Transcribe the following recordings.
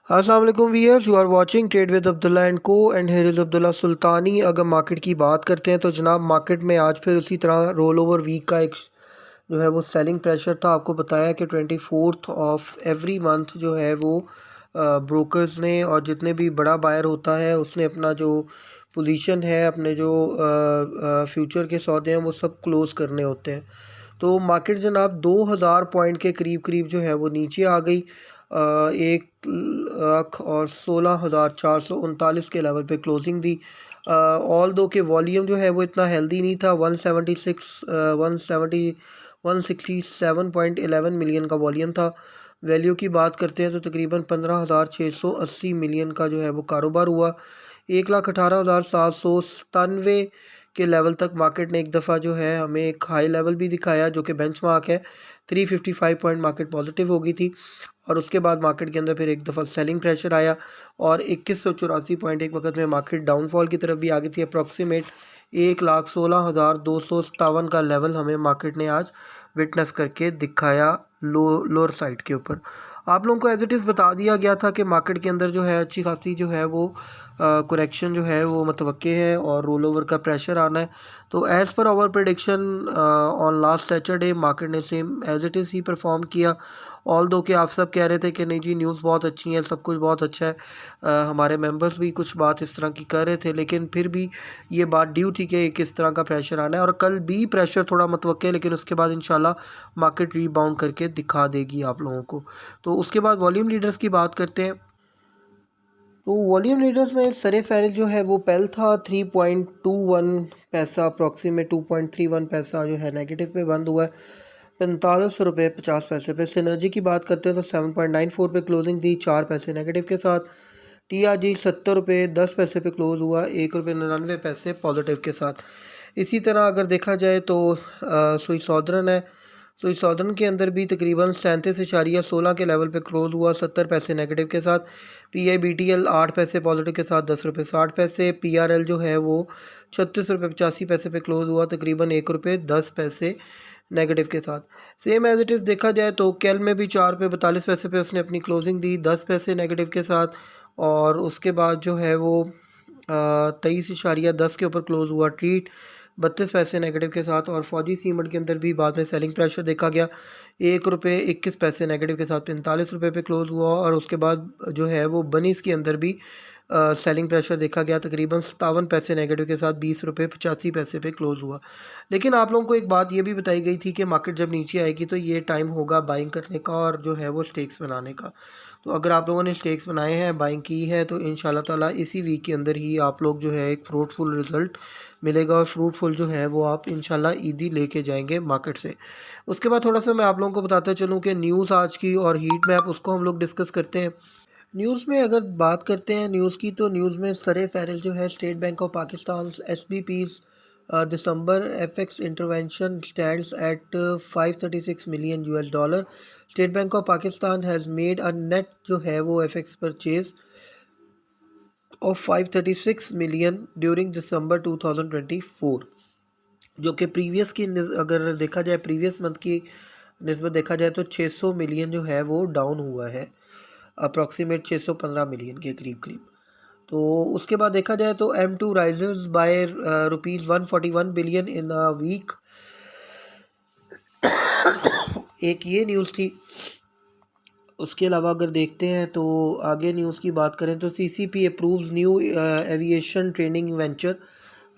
अस्सलाम वालेकुम viewers, you are watching trade with Abdullah and co and here is Abdullah Sultani. अगर market की बात करते हैं तो जनाब मार्केट में आज फिर उसी तरह रोल ओवर वीक का एक जो है वो सेलिंग प्रेशर था। आपको बताया कि 24th ऑफ एवरी मंथ जो है वो ब्रोकर्स ने और जितने भी बड़ा बायर होता है उसने अपना जो पोजीशन है, अपने जो फ्यूचर के सौदे हैं वो सब क्लोज़ करने होते हैं। तो मार्केट जनाब 2000 पॉइंट के करीब करीब जो है वो नीचे आ गई। 1,16,439 के लेवल पे क्लोजिंग दी। ऑल दो के वॉल्यूम जो है वो इतना हेल्दी नहीं था। 167.11 मिलियन का वॉल्यूम था। वैल्यू की बात करते हैं तो तकरीबन 15,680 मिलियन का जो है वो कारोबार हुआ। 1,18,797 के लेवल तक मार्केट ने एक दफ़ा जो है हमें एक हाई लेवल भी दिखाया जो कि बेंचमार्क है। 355 पॉइंट मार्केट पॉजिटिव हो गई थी और उसके बाद मार्केट के अंदर फिर एक दफ़ा सेलिंग प्रेशर आया और 2184 पॉइंट एक वक्त में मार्केट डाउनफॉल की तरफ भी आ गई थी। अप्रॉक्सीमेट 1,16,257 का लेवल हमें मार्केट ने आज विटनेस करके दिखाया लोअर साइड के ऊपर। आप लोगों को एज इट इज़ बता दिया गया था कि मार्केट के अंदर जो है अच्छी खासी जो है वो करेक्शन जो है वो मतवक्के है और रोल ओवर का प्रेशर आना है। तो as per our prediction on last Saturday market ने सेम एज इट इज़ ही परफॉर्म किया। ऑल दो कि आप सब कह रहे थे कि नहीं जी न्यूज़ बहुत अच्छी है, सब कुछ बहुत अच्छा है। हमारे मेंबर्स भी कुछ बात इस तरह की कर रहे थे, लेकिन फिर भी ये बात ड्यू थी कि किस तरह का प्रेशर आना है और कल भी प्रेशर थोड़ा मतवक्के है, लेकिन उसके बाद इंशाल्लाह मार्केट रीबाउंड करके दिखा देगी आप लोगों को। तो उसके बाद वॉल्यूम लीडर्स की बात करते हैं। तो वॉल्यूम लीडर्स में सरे फहरिस्त जो है वो पेल था 3.21 पैसा, अप्रॉक्सीमेट 2.31 पैसा जो है नेगेटिव पे बंद हुआ है। 45 रुपये 50 पैसे पे। सिनर्जी की बात करते हैं तो 7.94 पे क्लोजिंग थी, 4 पैसे नेगेटिव के साथ। TRG 70 रुपये 10 पैसे पे क्लोज हुआ, 1 रुपये 99 पैसे पॉजिटिव के साथ। इसी तरह अगर देखा जाए तो सुई सौदर्न है। सुई सौदर्न के अंदर भी तकरीबन 37.16 के लेवल पे क्लोज हुआ, 70 पैसे नेगेटिव के साथ। PIBTL 8 पैसे पॉजिटिव के साथ, 10 रुपये 60 पैसे। PRL जो है वो 36 रुपये 85 पैसे पे क्लोज हुआ, तकरीबन 1 रुपये 10 पैसे नेगेटिव के साथ। सेम एज इट इज़ देखा जाए तो कैल में भी 4 रुपये 42 पैसे पे उसने अपनी क्लोजिंग दी, 10 पैसे नेगेटिव के साथ। और उसके बाद जो है वो 23.10 के ऊपर क्लोज हुआ ट्रीट, 32 पैसे नेगेटिव के साथ। और फौजी सीमेंट के अंदर भी बाद में सेलिंग प्रेशर देखा गया, 1 रुपये 21 पैसे नेगेटिव के साथ 45 रुपये पे क्लोज हुआ। और उसके बाद जो है वो बनीस के अंदर भी सेलिंग प्रेशर देखा गया, तकरीबन 57 पैसे नेगेटिव के साथ 20 रुपये 85 पैसे पे क्लोज हुआ। लेकिन आप लोगों को एक बात ये भी बताई गई थी कि मार्केट जब नीचे आएगी तो ये टाइम होगा बाइंग करने का और जो है वो स्टेक्स बनाने का। तो अगर आप लोगों ने स्टेक्स बनाए हैं, बाइंग की है, तो इंशाल्लाह ताला इसी वीक के अंदर ही आप लोग जो है एक फ्रूटफुल रिज़ल्ट मिलेगा और फ्रूटफुल जो है वो आप इंशाल्लाह ईदी लेके जाएंगे मार्केट से। उसके बाद थोड़ा सा मैं आप लोगों को बताता चलूँ कि न्यूज़ आज की और हीट मैप उसको हम लोग डिस्कस करते हैं। न्यूज़ में अगर बात करते हैं न्यूज़ की, तो न्यूज़ में सरे फहरिस्त जो है State Bank of Pakistan SBP's December FX intervention stands at 536 million US dollar. State Bank of Pakistan has made a net जो है वो FX purchase of 536 million during December 2024, जो कि प्रीवियस की अगर देखा जाए प्रीवियस मंथ की निस्बत देखा जाए तो 600 मिलियन जो है वो डाउन हुआ है, अप्रॉक्सीमेट 615 मिलियन के करीब करीब। तो उसके बाद देखा जाए तो M2 rises by ₹141 billion in a week. एक ये न्यूज़ थी। उसके अलावा अगर देखते हैं तो आगे न्यूज़ की बात करें तो CCP approves new aviation training venture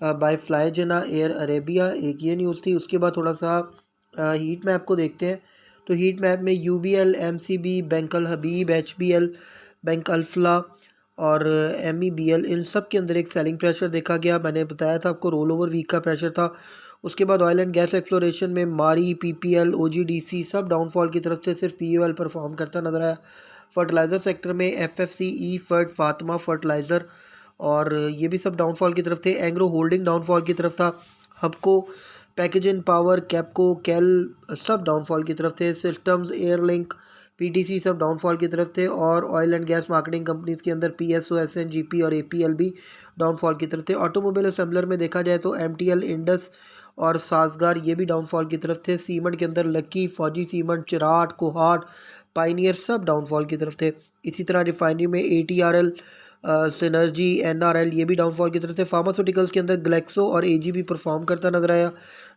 by fly Jinnah air Arabia, एक ये न्यूज़ थी। उसके बाद थोड़ा सा हीट मैप को देखते हैं। तो हीट मैप में UBL MCB बैंक अल हबीब HBL बैंक अल्फला और MEBL इन सब के अंदर एक सेलिंग प्रेशर देखा गया। मैंने बताया था आपको रोल ओवर वीक का प्रेशर था। उसके बाद ऑयल एंड गैस एक्सप्लोरेशन में मारी PPL OGDC सब डाउनफॉल की तरफ से, सिर्फ POL परफॉर्म करता नजर आया। फर्टिलाइज़र सेक्टर में FFCE फर्ट फातिमा फर्टिलाइज़र और ये भी सब डाउनफॉल की तरफ थे। एंग्रो होल्डिंग डाउनफॉल की तरफ था। हबको पैकेज इन पावर कैपको कैल सब डाउनफॉल की तरफ थे। सिस्टम्स एयरलिंक PTC सब डाउनफॉल की तरफ थे। और oil and gas marketing companies के अंदर PSO SNGP और APL भी डाउनफॉल की तरफ थे। ऑटोमोबाइल असेंबलर में देखा जाए तो MTL इंडस और साजगार ये भी डाउनफॉल की तरफ थे। सीमेंट के अंदर लकी, फौजी सीमेंट, चिराट, कोहाट, पाइनियर सब डाउनफॉल की तरफ थे। इसी तरह रिफाइनरी में ATRL, सिनर्जी, NRL ये भी डाउनफॉल की तरफ थे। फार्मास्यूटिकल्स के अंदर ग्लेक्सो और AG भी परफॉर्म करता नजर आया,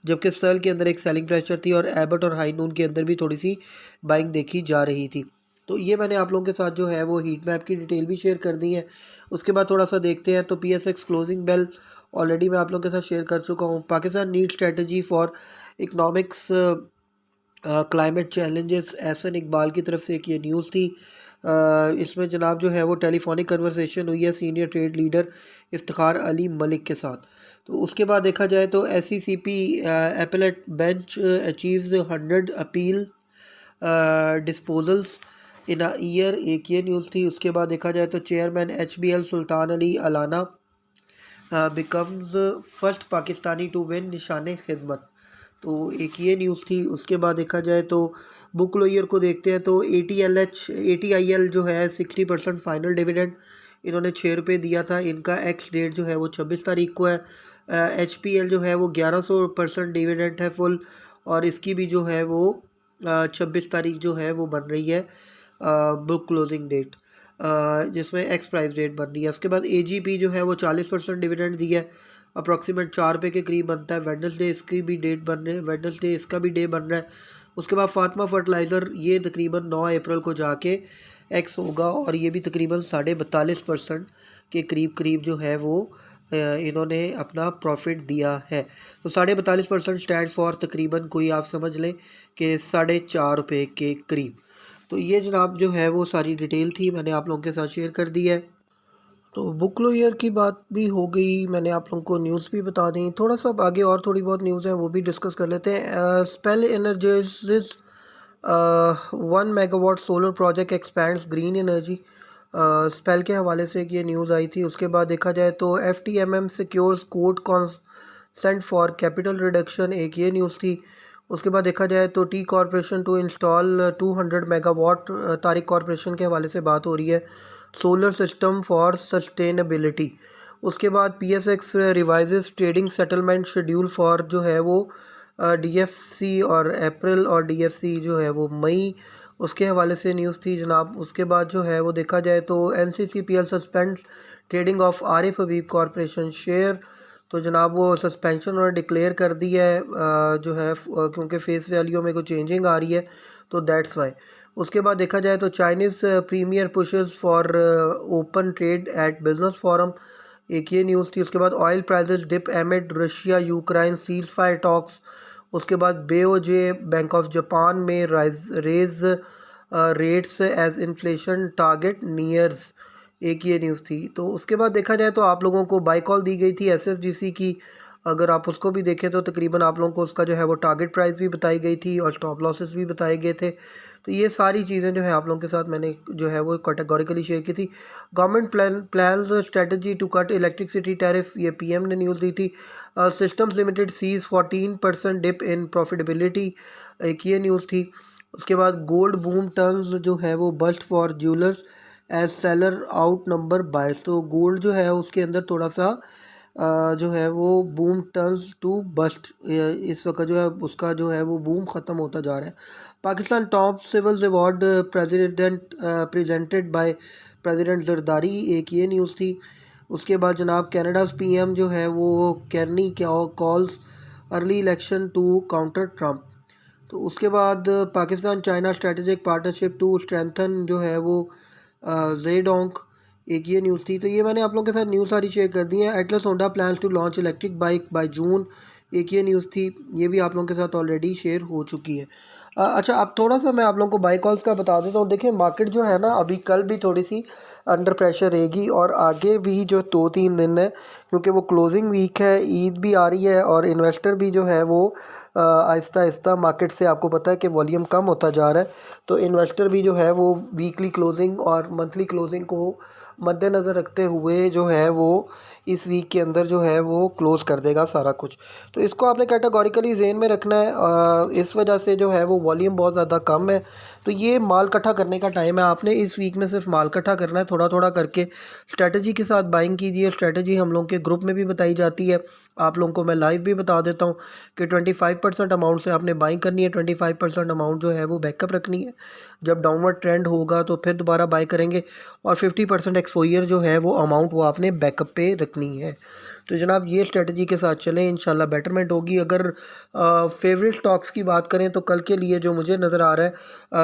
जबकि सेल के अंदर एक सेलिंग प्रेशर थी और एबट और हाईनून के अंदर भी थोड़ी सी बाइंग देखी जा रही थी। तो ये मैंने आप लोगों के साथ जो है वो हीट मैप की डिटेल भी शेयर कर दी है। उसके बाद थोड़ा सा देखते हैं तो PSX क्लोजिंग बेल ऑलरेडी मैं आप लोगों के साथ शेयर कर चुका हूँ। Pakistan need strategy for economics climate challenges, Ahsan Iqbal की तरफ से एक ये न्यूज़ थी। इसमें जनाब जो है वो टेलीफोनिक कन्वर्सेशन हुई है senior trade leader Iftikhar Ali Malik के साथ। तो उसके बाद देखा जाए तो SCCP appellate bench achieves 100 appeal disposals in a year, एक ये न्यूज़ थी। उसके बाद देखा जाए तो chairman HBL Sultan Ali Allana becomes first Pakistani to win Nishan Khidmat, तो एक ये न्यूज़ थी। उसके बाद देखा जाए तो बुक लॉयर को देखते हैं तो ATIL जो है 60% फाइनल डिविडेंड इन्होंने 6 रुपये दिया था। इनका एक्स डेट जो है वो 26 तारीख को है। HPL जो है वो 1100% डिविडेंड है फुल, और इसकी भी जो है वो 26 तारीख जो है वो बन रही है बुक क्लोजिंग डेट, जिसमें एक्स प्राइस डेट बन रही है। उसके बाद AGP जो है वो 40% डिविडेंड दिया है, अप्रॉक्सीमेट 4 रुपये के करीब बनता है। वेडनेसडे इसकी भी डेट बन रही है, वेडनेसडे इसका भी डे बन रहा है। उसके बाद फातिमा फर्टिलाइज़र ये तकरीबन 9 अप्रैल को जाके एक्स होगा, और ये भी तकरीबन 42.5% के करीब जो है वो इन्होंने अपना प्रॉफिट दिया है। तो 42.5% स्टैंड फॉर तकरीबन कोई आप समझ लें कि 4.5 रुपये के करीब। तो ये जनाब जो है वो सारी डिटेल थी, मैंने आप लोगों के साथ शेयर कर दी है। तो बुक लॉयर की बात भी हो गई, मैंने आप लोगों को न्यूज़ भी बता दी। थोड़ा सा आगे और थोड़ी बहुत न्यूज़ है वो भी डिस्कस कर लेते हैं। Spell energises 1 megawatt solar project expands green energy, spell के हवाले से एक ये न्यूज़ आई थी। उसके बाद देखा जाए तो FTMM secures court consent for capital reduction, एक ये न्यूज़ थी। उसके बाद देखा जाए तो T corporation to install 200 megawatt, Tariq corporation के हवाले से बात हो रही है, सोलर सिस्टम फॉर सस्टेनेबिलिटी। उसके बाद PSX revises trading settlement schedule for जो है वो DFC और अप्रैल, और DFC जो है वो मई, उसके हवाले से न्यूज़ थी जनाब। उसके बाद जो है वो देखा जाए तो NCCPL suspend trading of Arif Habib corporation share, तो जनाब वो सस्पेंशन उन्होंने डिक्लेयर कर दी है जो है क्योंकि फेस वैल्यू में कुछ चेंजिंग आ रही है, तो दैट्स वाई। उसके बाद देखा जाए तो Chinese premier pushes for open trade at business forum, एक ये न्यूज़ थी। उसके बाद oil prices dip amid Russia Ukraine ceasefire talks. उसके बाद BOJ बैंक ऑफ जापान में raise rates as inflation target nears, एक ये न्यूज़ थी। तो उसके बाद देखा जाए तो आप लोगों को बाई कॉल दी गई थी SSGC की, अगर आप उसको भी देखें तो तकरीबन आप लोगों को उसका जो है वो टारगेट प्राइस भी बताई गई थी और स्टॉप लॉसेस भी बताए गए थे। तो ये सारी चीज़ें जो है आप लोगों के साथ मैंने जो है वो कैटेगोरिकली शेयर की थी। Government plans strategy to cut electricity tariff, ये PM ने न्यूज़ दी थी। Systems limited sees 14% dip in profitability, एक ये न्यूज़ थी। उसके बाद गोल्ड बूम टर्न्स जो है वो bust for jewellers as seller out number buyers, तो गोल्ड जो है उसके अंदर थोड़ा सा जो है वो बूम टर्न्स टू बस्ट, इस वक्त जो है उसका जो है वो बूम ख़त्म होता जा रहा है। Pakistan top civils award presented by president Zardari, एक ये न्यूज़ थी। उसके बाद जनाब कनाडाज़ PM जो है वो Carney calls early election to counter Trump. तो उसके बाद Pakistan China strategic partnership to strengthen जो है वो जेडोंग, एक ये न्यूज़ थी। तो ये मैंने आप लोगों के साथ न्यूज़ सारी शेयर कर दी है। Atlas Honda plans to launch electric bike by June, एक ये न्यूज़ थी, ये भी आप लोगों के साथ ऑलरेडी शेयर हो चुकी है। अच्छा, अब थोड़ा सा मैं आप लोगों को बाई कॉल्स का बता देता हूँ। देखिए मार्केट जो है ना अभी कल भी थोड़ी सी अंडर प्रेशर रहेगी, और आगे भी जो 2-3 दिन है, क्योंकि वो क्लोजिंग वीक है, ईद भी आ रही है, और इन्वेस्टर भी जो है वो आहिस्ता आहिस्ता मार्केट से आपको पता है कि वॉल्यूम कम होता जा रहा है, तो इन्वेस्टर भी जो है वो वीकली क्लोजिंग और मंथली क्लोजिंग को मद्देनज़र रखते हुए जो है वो इस वीक के अंदर जो है वो क्लोज़ कर देगा सारा कुछ। तो इसको आपने कैटेगोरिकली ज़हन में रखना है। इस वजह से जो है वो वॉल्यूम बहुत ज़्यादा कम है, तो ये माल इकट्ठा करने का टाइम है। आपने इस वीक में सिर्फ माल इकट्ठा करना है, थोड़ा थोड़ा करके स्ट्रेटजी के साथ बाइंग कीजिए। स्ट्रेटजी हम लोग के ग्रुप में भी बताई जाती है, आप लोगों को मैं लाइव भी बता देता हूँ कि 25% अमाउंट से आपने बाइंग करनी है, 25% अमाउंट जो है वो बैकअप रखनी है। जब डाउनवर्ड ट्रेंड होगा तो फिर दोबारा बाय करेंगे, और 50% एक्सपोजर जो है वो अमाउंट वो आपने बैकअप पे रखनी है। तो जनाब ये स्ट्रेटजी के साथ चलें, इंशाल्लाह बेटरमेंट होगी। अगर फेवरेट स्टॉक्स की बात करें तो कल के लिए जो मुझे नज़र आ रहा है,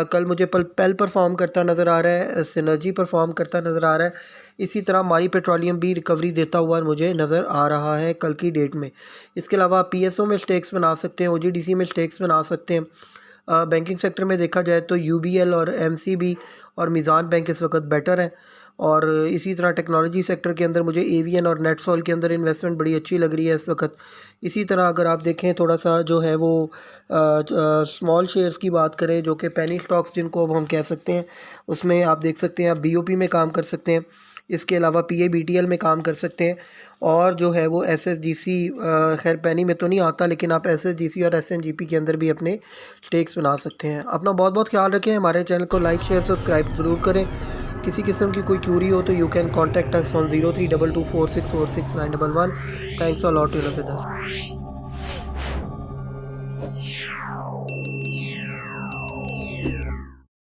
कल मुझे पेल परफॉर्म करता नज़र आ रहा है, सिनर्जी परफॉर्म करता नज़र आ रहा है। इसी तरह मारी पेट्रोलियम भी रिकवरी देता हुआ मुझे नज़र आ रहा है कल की डेट में। इसके अलावा आप PSO में स्टेक्स बना सकते हैं, OGDC में स्टेक्स बना सकते हैं। बैंकिंग सेक्टर में देखा जाए तो UBL और MCB और मीज़ान बैंक इस वक्त बेटर है। और इसी तरह टेक्नोलॉजी सेक्टर के अंदर मुझे AVN और नेटसोल के अंदर इन्वेस्टमेंट बड़ी अच्छी लग रही है इस वक्त। इसी तरह अगर आप देखें थोड़ा सा जो है वो स्मॉल शेयर्स की बात करें, जो कि पेनी स्टॉक्स जिनको अब हम कह सकते हैं, उसमें आप देख सकते हैं आप BOP में काम कर सकते हैं। इसके अलावा PABTL में काम कर सकते हैं, और जो है वो SSGC, खैर पेनी में तो नहीं आता, लेकिन आप SSGC और SNGP के अंदर भी अपने स्टेक्स बना सकते हैं। अपना बहुत बहुत ख्याल रखें, हमारे चैनल को लाइक शेयर सब्सक्राइब ज़रूर करें। किसी किस्म की कोई क्यूरी हो तो you can contact us on 0322464691। Thanks a lot to live with us.